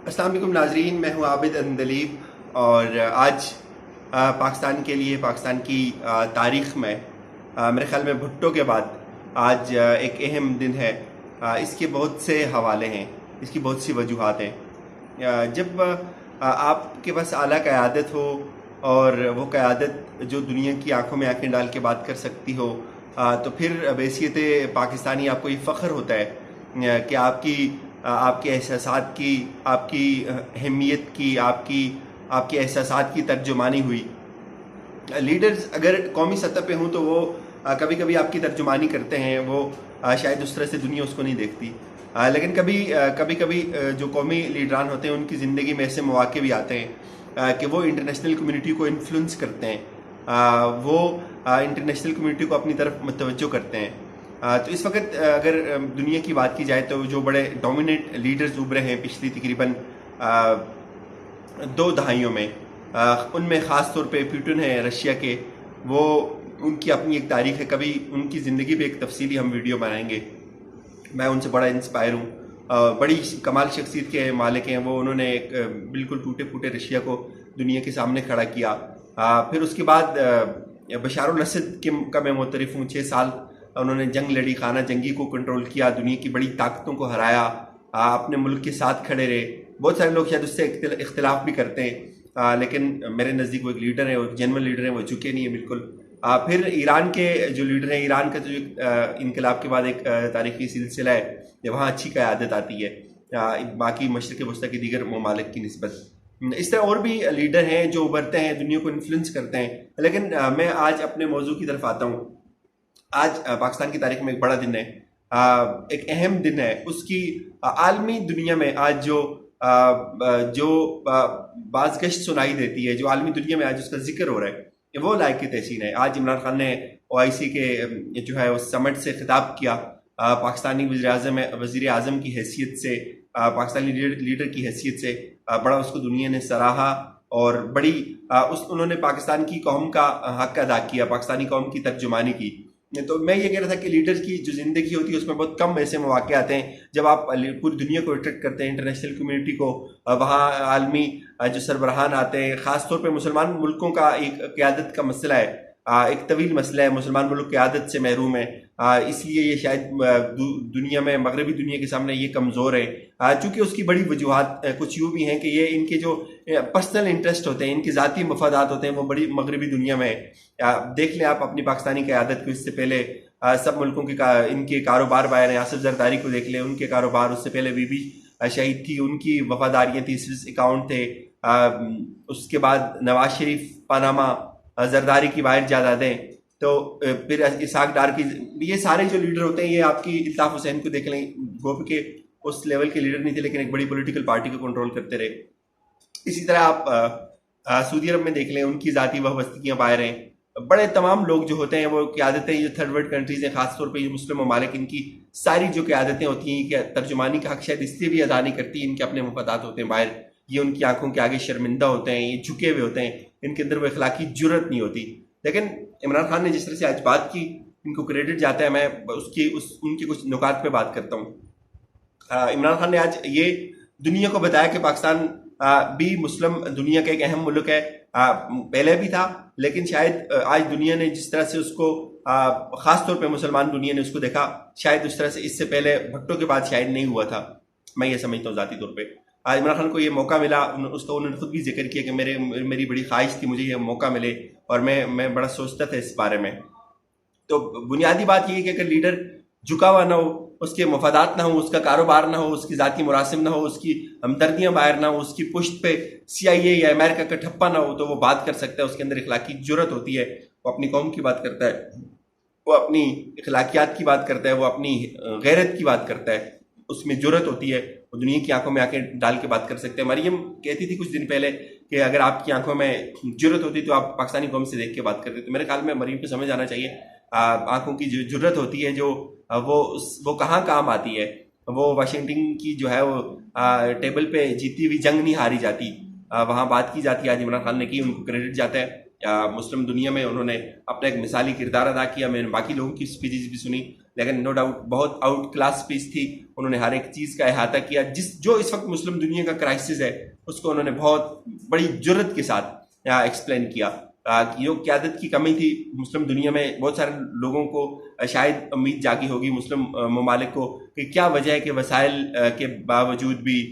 السلام علیکم ناظرین، میں ہوں عابد اندلیب اور آج پاکستان کے لیے پاکستان کی تاریخ میں میرے خیال میں بھٹو کے بعد آج ایک اہم دن ہے۔ اس کے بہت سے حوالے ہیں، اس کی بہت سی وجوہات ہیں۔ جب آپ کے پاس اعلیٰ قیادت ہو اور وہ قیادت جو دنیا کی آنکھوں میں آنکھیں ڈال کے بات کر سکتی ہو، تو پھر بحیثیت پاکستانی آپ کو یہ فخر ہوتا ہے کہ آپ کے احساسات کی، آپ کی اہمیت کی، آپ کے احساسات کی ترجمانی ہوئی۔ لیڈرز اگر قومی سطح پہ ہوں تو وہ کبھی کبھی آپ کی ترجمانی کرتے ہیں، وہ شاید اس طرح سے دنیا اس کو نہیں دیکھتی، لیکن کبھی جو قومی لیڈران ہوتے ہیں ان کی زندگی میں ایسے مواقع بھی آتے ہیں کہ وہ انٹرنیشنل کمیونٹی کو انفلوئنس کرتے ہیں، وہ انٹرنیشنل کمیونٹی کو اپنی طرف متوجہ کرتے ہیں۔ تو اس وقت اگر دنیا کی بات کی جائے تو جو بڑے ڈومیننٹ لیڈرز ابھرے ہیں پچھلی تقریباً 2 دہائیوں میں، ان میں خاص طور پہ پیوٹن ہے رشیا کے، وہ ان کی اپنی ایک تاریخ ہے، کبھی ان کی زندگی پہ ایک تفصیلی ہم ویڈیو بنائیں گے۔ میں ان سے بڑا انسپائر ہوں، بڑی کمال شخصیت کے مالک ہیں وہ۔ انہوں نے ایک بالکل ٹوٹے پھوٹے رشیا کو دنیا کے سامنے کھڑا کیا۔ پھر اس کے بعد بشار الاسد کا میں معترف ہوں، 6 سال انہوں نے جنگ لڑی، خانہ جنگی کو کنٹرول کیا، دنیا کی بڑی طاقتوں کو ہرایا، اپنے ملک کے ساتھ کھڑے رہے۔ بہت سارے لوگ شاید اس سے اختلاف بھی کرتے ہیں، لیکن میرے نزدیک وہ ایک لیڈر ہے، وہ جنرل لیڈر ہیں، وہ جھکے نہیں ہیں بالکل۔ پھر ایران کے جو لیڈر ہیں، ایران کا جو انقلاب کے بعد ایک تاریخی سلسلہ ہے کہ وہاں اچھی قیادت آتی ہے باقی مشرق وسطیٰ کی دیگر ممالک کی نسبت۔ اس طرح اور بھی لیڈر ہیں جو ابھرتے ہیں، دنیا کو انفلوئنس کرتے ہیں، لیکن میں آج اپنے موضوع کی طرف آتا ہوں۔ آج پاکستان کی تاریخ میں ایک بڑا دن ہے، ایک اہم دن ہے۔ اس کی عالمی دنیا میں آج جو بازگشت سنائی دیتی ہے، جو عالمی دنیا میں آج اس کا ذکر ہو رہا ہے، وہ لائق تحسین ہے۔ آج عمران خان نے OIC کے جو ہے اس سمٹ سے خطاب کیا، پاکستانی وزیر اعظم کی حیثیت سے، پاکستانی لیڈر کی حیثیت سے بڑا اس کو دنیا نے سراہا، اور بڑی انہوں نے پاکستان کی قوم کا حق ادا کیا، پاکستانی قوم کی ترجمانی کی۔ تو میں یہ کہہ رہا تھا کہ لیڈر کی جو زندگی ہوتی ہے اس میں بہت کم ایسے مواقع آتے ہیں جب آپ پوری دنیا کو اٹریکٹ کرتے ہیں، انٹرنیشنل کمیونٹی کو، وہاں عالمی جو سربراہان آتے ہیں، خاص طور پہ مسلمان ملکوں کا ایک قیادت کا مسئلہ ہے، ایک طویل مسئلہ ہے، مسلمان ملک قیادت سے محروم ہے، اس لیے یہ شاید دنیا میں، مغربی دنیا کے سامنے یہ کمزور ہے، چونکہ اس کی بڑی وجوہات کچھ یوں بھی ہیں کہ یہ ان کے جو پرسنل انٹرسٹ ہوتے ہیں، ان کے ذاتی مفادات ہوتے ہیں، وہ بڑی مغربی دنیا میں دیکھ لیں آپ اپنی پاکستانی قیادت کو۔ اس سے پہلے سب ملکوں کے ان کے کاروبار باہر ہیں، آصف زرداری کو دیکھ لیں، ان کے کاروبار، اس سے پہلے بی بی شہید تھی، ان کی وفاداریاں تھیں، سوئس اکاؤنٹ تھے، اس کے بعد نواز شریف پاناما، زرداری کی باہر جائیدادیں، تو پھر اسحاق ڈار کی، یہ سارے جو لیڈر ہوتے ہیں، یہ آپ کی الطاف حسین کو دیکھ لیں، گوپ کے اس لیول کے لیڈر نہیں تھے لیکن ایک بڑی پولیٹیکل پارٹی کو کنٹرول کرتے رہے۔ اسی طرح آپ سعودی عرب میں دیکھ لیں، ان کی ذاتی وابستگیاں باہر ہیں۔ بڑے تمام لوگ جو ہوتے ہیں وہ قیادتیں، جو تھرڈ ورلڈ کنٹریز ہیں، خاص طور پہ یہ مسلم ممالک، ان کی ساری جو قیادتیں ہوتی ہیں کہ ترجمانی کا حق شاید اس لیے بھی ادا نہیں کرتی، ان کے اپنے مفادات ہوتے ہیں باہر، یہ ان کی آنکھوں کے آگے شرمندہ ہوتے ہیں، یہ جھکے ہوئے ہوتے ہیں، ان کے اندر وہ اخلاقی جرت نہیں ہوتی۔ لیکن عمران خان نے جس طرح سے آج بات کی، ان کو کریڈٹ جاتا ہے، میں ان کے کچھ نکات پہ بات کرتا ہوں۔ عمران خان نے آج یہ دنیا کو بتایا کہ پاکستان بھی مسلم دنیا کا ایک اہم ملک ہے، پہلے بھی تھا، لیکن شاید آج دنیا نے جس طرح سے اس کو، خاص طور پہ مسلمان دنیا نے اس کو دیکھا، شاید اس طرح سے اس سے پہلے بھٹو کے بعد شاید نہیں ہوا تھا، میں یہ سمجھتا ہوں ذاتی طور پہ۔ عمران خان کو یہ موقع ملا، اس کا انہوں نے خود بھی ذکر کیا کہ میری بڑی خواہش تھی مجھے یہ موقع ملے، اور میں بڑا سوچتا تھا اس بارے میں۔ تو بنیادی بات یہ ہے کہ اگر لیڈر جھکا ہوا نہ ہو، اس کے مفادات نہ ہو، اس کا کاروبار نہ ہو، اس کی ذاتی مراسم نہ ہو، اس کی ہمدردیاں باہر نہ ہو، اس کی پشت پہ CIA یا امریکہ کا ٹھپا نہ ہو، تو وہ بات کر سکتا ہے، اس کے اندر اخلاقی جرت ہوتی ہے، وہ اپنی قوم کی بات کرتا ہے، وہ اپنی اخلاقیات کی بات کرتا ہے، وہ اپنی غیرت کی بات کرتا ہے، اس میں جرت ہوتی ہے، وہ دنیا کی آنکھوں میں آنکھیں ڈال کے بات کر سکتے ہیں۔ مریم کہتی تھی کچھ دن پہلے کہ اگر آپ کی آنکھوں میں جرت ہوتی تو آپ پاکستانی قوم سے دیکھ کے بات کرتے، تو میرے خیال میں مریم کو سمجھ آنا چاہیے آنکھوں کی جو جرت ہوتی ہے، جو وہ کہاں کام آتی ہے۔ وہ واشنگٹن کی جو ہے وہ ٹیبل پہ جیتی ہوئی جنگ نہیں ہاری جاتی، وہاں بات کی جاتی ہے۔ آج عمران خان نے کی، ان کو کریڈٹ جاتا ہے۔ مسلم دنیا میں انہوں نے اپنا ایک مثالی کردار ادا کیا۔ میں نے باقی لوگوں کی اسپیچز بھی سنی، لیکن نو ڈاؤٹ بہت آؤٹ کلاس اسپیچ تھی. انہوں نے ہر ایک چیز کا احاطہ کیا. جو اس وقت مسلم دنیا کا کرائسس ہے اس کو انہوں نے بہت بڑی جرت کے ساتھ ایکسپلین کیا. جو قیادت کی کمی تھی مسلم دنیا میں، بہت سارے لوگوں کو شاید امید جاگی ہوگی مسلم ممالک کو کہ کیا وجہ ہے کہ وسائل کے باوجود بھی،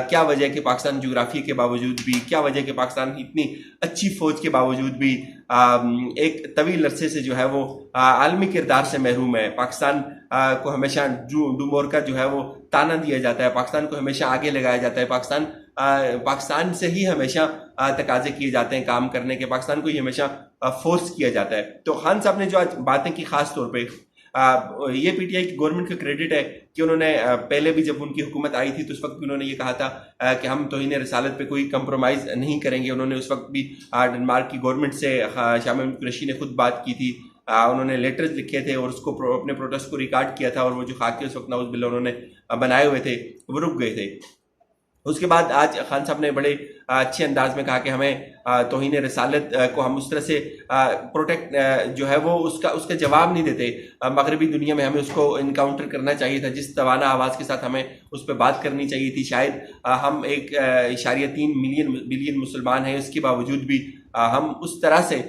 کیا وجہ ہے کہ پاکستان جغرافیے کے باوجود بھی، کیا وجہ ہے کہ پاکستان کی اتنی اچھی فوج کے باوجود بھی ایک طویل عرصے سے جو ہے وہ عالمی کردار سے محروم ہے. پاکستان کو ہمیشہ ڈو مورکا جو ہے وہ تانا دیا جاتا ہے، پاکستان کو ہمیشہ آگے لگایا جاتا ہے، پاکستان سے ہی ہمیشہ تقاضے کیے جاتے ہیں کام کرنے کے، پاکستان کو ہی ہمیشہ فورس کیا جاتا ہے. تو خان صاحب نے جو آج باتیں کی، خاص طور پہ یہ پی ٹی آئی کی گورنمنٹ کا کریڈٹ ہے کہ انہوں نے پہلے بھی جب ان کی حکومت آئی تھی تو اس وقت بھی انہوں نے یہ کہا تھا کہ ہم توہین رسالت پہ کوئی کمپرومائز نہیں کریں گے. انہوں نے اس وقت بھی ڈنمارک کی گورنمنٹ سے، شاہ محمود قریشی نے خود بات کی تھی، انہوں نے لیٹرز لکھے تھے اور اس کو اپنے پروٹیسٹ کو ریکارڈ کیا تھا، اور وہ جو خاکے اس وقت نعوذ باللہ انہوں نے بنائے ہوئے تھے وہ رک گئے تھے. اس کے بعد آج خان صاحب نے بڑے اچھے انداز میں کہا کہ ہمیں توہین رسالت کو ہم اس طرح سے پروٹیکٹ جو ہے وہ اس کا جواب نہیں دیتے. مغربی دنیا میں ہمیں اس کو انکاؤنٹر کرنا چاہیے تھا، جس توانا آواز کے ساتھ ہمیں اس پہ بات کرنی چاہیے تھی. شاید ہم 1.3 بلین مسلمان ہیں، اس کے باوجود بھی ہم اس طرح سے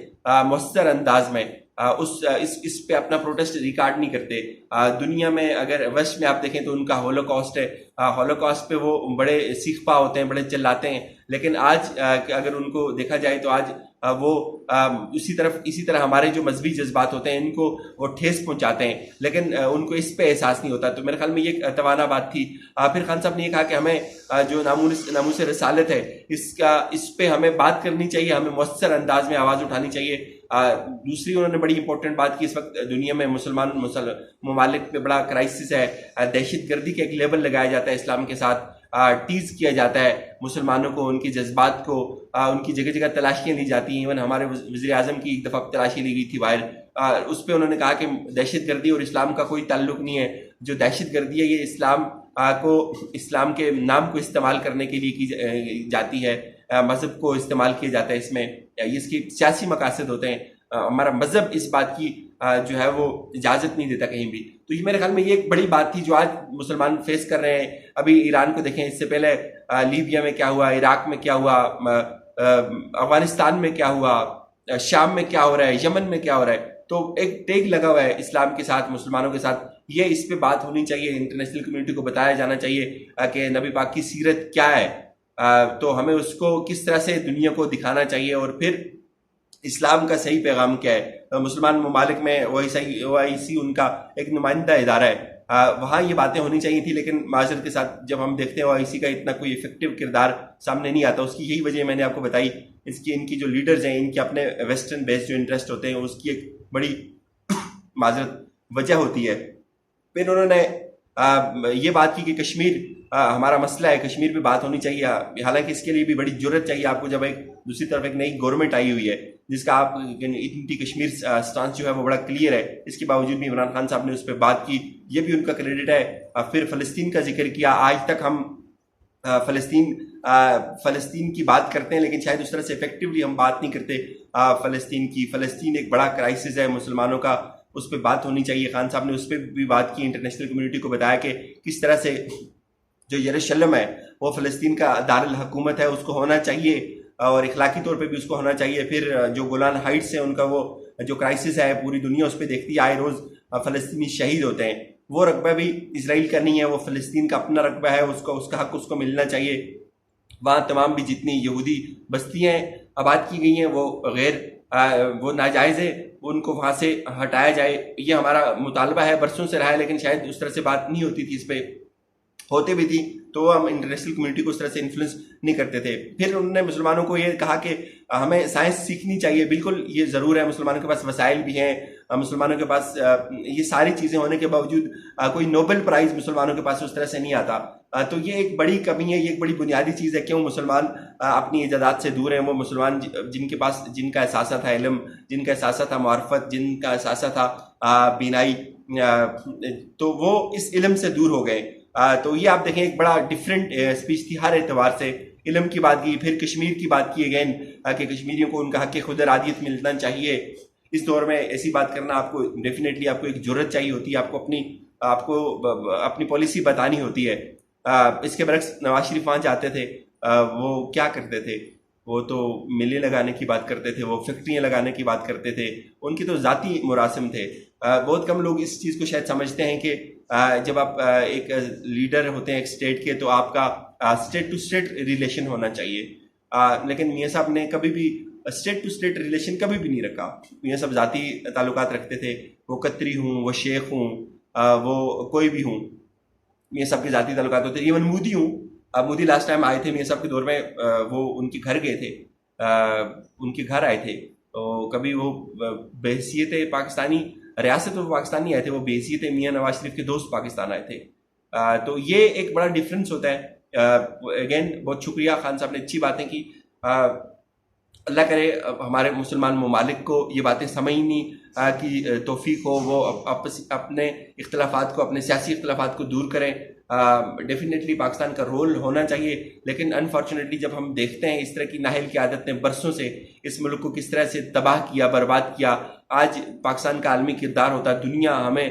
مؤثر انداز میں اس پہ اپنا پروٹیسٹ ریکارڈ نہیں کرتے. دنیا میں اگر ویسٹ میں آپ دیکھیں تو ان کا ہولوکاسٹ ہے، ہولوکاسٹ پہ وہ بڑے سیخ پا ہوتے ہیں، بڑے چلاتے ہیں، لیکن آج اگر ان کو دیکھا جائے تو آج وہ اسی طرح ہمارے جو مذہبی جذبات ہوتے ہیں ان کو وہ ٹھیس پہنچاتے ہیں، لیکن ان کو اس پہ احساس نہیں ہوتا. تو میرے خیال میں یہ توانا بات تھی. پھر خان صاحب نے یہ کہا کہ ہمیں جو ناموس رسالت ہے اس پہ ہمیں بات کرنی چاہیے، ہمیں مؤثر انداز میں آواز اٹھانی چاہیے. دوسری انہوں نے بڑی امپورٹنٹ بات کی، اس وقت دنیا میں مسلمان ممالک پہ بڑا کرائسس ہے، دہشت گردی کا ایک لیبل لگایا جاتا ہے اسلام کے ساتھ، ٹیز کیا جاتا ہے مسلمانوں کو، ان کے جذبات کو، ان کی جگہ جگہ تلاشیاں لی جاتی ہیں. ایون ہمارے وزیر اعظم کی ایک دفعہ تلاشی لی گئی تھی باہر. اس پہ انہوں نے کہا کہ دہشت گردی اور اسلام کا کوئی تعلق نہیں ہے، جو دہشت گردی ہے یہ اسلام کے نام کو استعمال کرنے کے لیے کی جاتی ہے، مذہب کو استعمال کیا جاتا ہے، اس کے سیاسی مقاصد ہوتے ہیں. ہمارا مذہب اس بات کی جو ہے وہ اجازت نہیں دیتا کہیں بھی. تو یہ میرے خیال میں یہ ایک بڑی بات تھی جو آج مسلمان فیس کر رہے ہیں. ابھی ایران کو دیکھیں، اس سے پہلے لیبیا میں کیا ہوا، عراق میں کیا ہوا، افغانستان میں کیا ہوا، شام میں کیا ہو رہا ہے، یمن میں کیا ہو رہا ہے. تو ایک ٹیگ لگا ہوا ہے اسلام کے ساتھ، مسلمانوں کے ساتھ. یہ اس پہ بات ہونی چاہیے، انٹرنیشنل کمیونٹی کو بتایا جانا چاہیے کہ نبی پاک کی سیرت کیا ہے. تو ہمیں اس کو کس طرح سے دنیا کو دکھانا چاہیے، اور پھر اسلام کا صحیح پیغام کیا ہے. مسلمان ممالک میں او آئی سی ان کا ایک نمائندہ ادارہ ہے، وہاں یہ باتیں ہونی چاہیے تھی، لیکن معذرت کے ساتھ جب ہم دیکھتے ہیں او آئی سی کا اتنا کوئی افیکٹو کردار سامنے نہیں آتا. اس کی یہی وجہ میں نے آپ کو بتائی، ان کی جو لیڈرز ہیں، ان کے اپنے ویسٹرن بیس جو انٹرسٹ ہوتے ہیں، اس کی ایک بڑی معذرت وجہ ہوتی ہے. پھر انہوں نے یہ بات کی کہ کشمیر ہمارا مسئلہ ہے، کشمیر پہ بات ہونی چاہیے. حالانکہ اس کے لیے بھی بڑی جرت چاہیے آپ کو، جب دوسری طرف ایک نئی گورنمنٹ آئی ہوئی ہے جس کا آپ اینٹی کشمیر سٹانس جو ہے وہ بڑا کلیئر ہے. اس کے باوجود بھی عمران خان صاحب نے اس پہ بات کی، یہ بھی ان کا کریڈٹ ہے. پھر فلسطین کا ذکر کیا. آج تک ہم فلسطین کی بات کرتے ہیں، لیکن شاید اس طرح سے افیکٹولی ہم بات نہیں کرتے فلسطین کی. فلسطین ایک بڑا کرائسس ہے مسلمانوں کا، اس پہ بات ہونی چاہیے. خان صاحب نے اس پہ بھی بات کی، انٹرنیشنل کمیونٹی کو بتایا کہ کس طرح سے جو یروشلم ہے وہ فلسطین کا دارالحکومت ہے، اس کو ہونا چاہیے، اور اخلاقی طور پہ بھی اس کو ہونا چاہیے. پھر جو گولان ہائٹس ہیں، ان کا وہ جو کرائسس ہے پوری دنیا اس پہ دیکھتی ہے، آئے روز فلسطینی شہید ہوتے ہیں. وہ رقبہ بھی اسرائیل کا نہیں ہے، وہ فلسطین کا اپنا رقبہ ہے، اس کا حق اس کو ملنا چاہیے. وہاں تمام بھی جتنی یہودی بستیاں آباد کی گئی ہیں وہ ناجائز ہے، ان کو وہاں سے ہٹایا جائے. یہ ہمارا مطالبہ ہے، برسوں سے رہا ہے، لیکن شاید اس طرح سے بات نہیں ہوتی تھی. اس پہ ہوتے بھی تھی تو ہم انٹرنیشنل کمیونٹی کو اس طرح سے انفلوئنس نہیں کرتے تھے. پھر انہوں نے مسلمانوں کو یہ کہا کہ ہمیں سائنس سیکھنی چاہیے. بالکل یہ ضرور ہے، مسلمانوں کے پاس وسائل بھی ہیں، مسلمانوں کے پاس یہ ساری چیزیں ہونے کے باوجود کوئی نوبل پرائز مسلمانوں کے پاس اس طرح سے نہیں آتا. تو یہ ایک بڑی کمی ہے، یہ ایک بڑی بنیادی چیز ہے. کیوں مسلمان اپنی ایجادات سے دور ہیں؟ وہ مسلمان جن کا احساسہ تھا علم، جن کا احساسہ تھا معرفت، جن کا احساسہ تھا بینائی، تو وہ اس علم سے دور ہو گئے. تو یہ آپ دیکھیں ایک بڑا ڈفرینٹ اسپیچ تھی ہر اعتبار سے. علم کی بات کی، پھر کشمیر کی بات کی اگین کہ کشمیریوں کو ان کا حق خود ارادیت ملنا چاہیے. اس دور میں ایسی بات کرنا آپ کو ڈیفینیٹلی آپ کو ایک جرت چاہیے ہوتی ہے، آپ کو اپنی پالیسی بتانی ہوتی ہے۔ اس کے برعکس نواز شریف وہاں جاتے تھے، وہ کیا کرتے تھے؟ وہ تو ملیں لگانے کی بات کرتے تھے، وہ فیکٹریاں لگانے کی بات کرتے تھے، ان کی تو ذاتی مراسم تھے۔ بہت کم لوگ اس چیز کو شاید سمجھتے ہیں کہ جب آپ ایک لیڈر ہوتے ہیں ایک اسٹیٹ کے، تو آپ کا اسٹیٹ ٹو اسٹیٹ ریلیشن ہونا چاہیے، لیکن میاں صاحب نے کبھی بھی اسٹیٹ ٹو اسٹیٹ ریلیشن کبھی بھی نہیں رکھا۔ میاں صاحب ذاتی تعلقات رکھتے تھے، وہ قطری ہوں، وہ شیخ ہوں، وہ کوئی بھی ہوں، میاں صاحب کے ذاتی تعلقات ہوتے ہیں۔ ایون مودی ہوں، مودی لاسٹ ٹائم آئے تھے میاں صاحب کے دور میں، وہ ان کے گھر گئے تھے، ان کے گھر آئے تھے، تو کبھی وہ بحیثیت پاکستانی ریاست و پاکستانی آئے تھے، وہ بحیثیت میاں نواز شریف کے دوست پاکستان آئے تھے۔ تو یہ ایک بڑا ڈفرینس ہوتا ہے۔ اگین بہت شکریہ خان صاحب نے اچھی باتیں کی۔ اللہ کرے ہمارے مسلمان ممالک کو یہ باتیں سمجھنے کی توفیق ہو، وہ اپنے اختلافات کو، اپنے سیاسی اختلافات کو دور کریں۔ ڈیفینیٹلی پاکستان کا رول ہونا چاہیے، لیکن انفارچونیٹلی جب ہم دیکھتے ہیں اس طرح کی نااہل کی عادت نے برسوں سے اس ملک کو کس طرح سے تباہ کیا، برباد کیا، آج پاکستان کا عالمی کردار ہوتا، دنیا ہمیں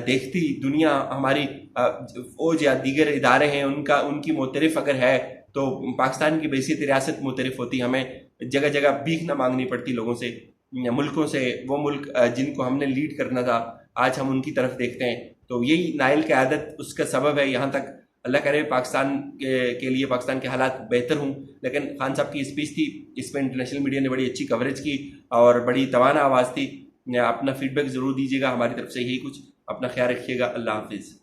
دیکھتی، دنیا ہماری فوج یا دیگر ادارے ہیں ان کی معترف اگر ہے، تو پاکستان کی بحیثیت ریاست معترف ہوتی، ہمیں جگہ جگہ بھیک نہ مانگنی پڑتی لوگوں سے، ملکوں سے۔ وہ ملک جن کو ہم نے لیڈ کرنا تھا، آج ہم ان کی طرف دیکھتے ہیں، تو یہی نائل کی عادت اس کا سبب ہے یہاں تک۔ اللہ کرے پاکستان کے لیے پاکستان کے حالات بہتر ہوں۔ لیکن خان صاحب کی اسپیچ تھی، اس پہ انٹرنیشنل میڈیا نے بڑی اچھی کوریج کی اور بڑی توانا آواز تھی۔ اپنا فیڈ بیک ضرور دیجیے گا، ہماری طرف سے یہی کچھ۔ اپنا خیال رکھیے گا، اللہ حافظ۔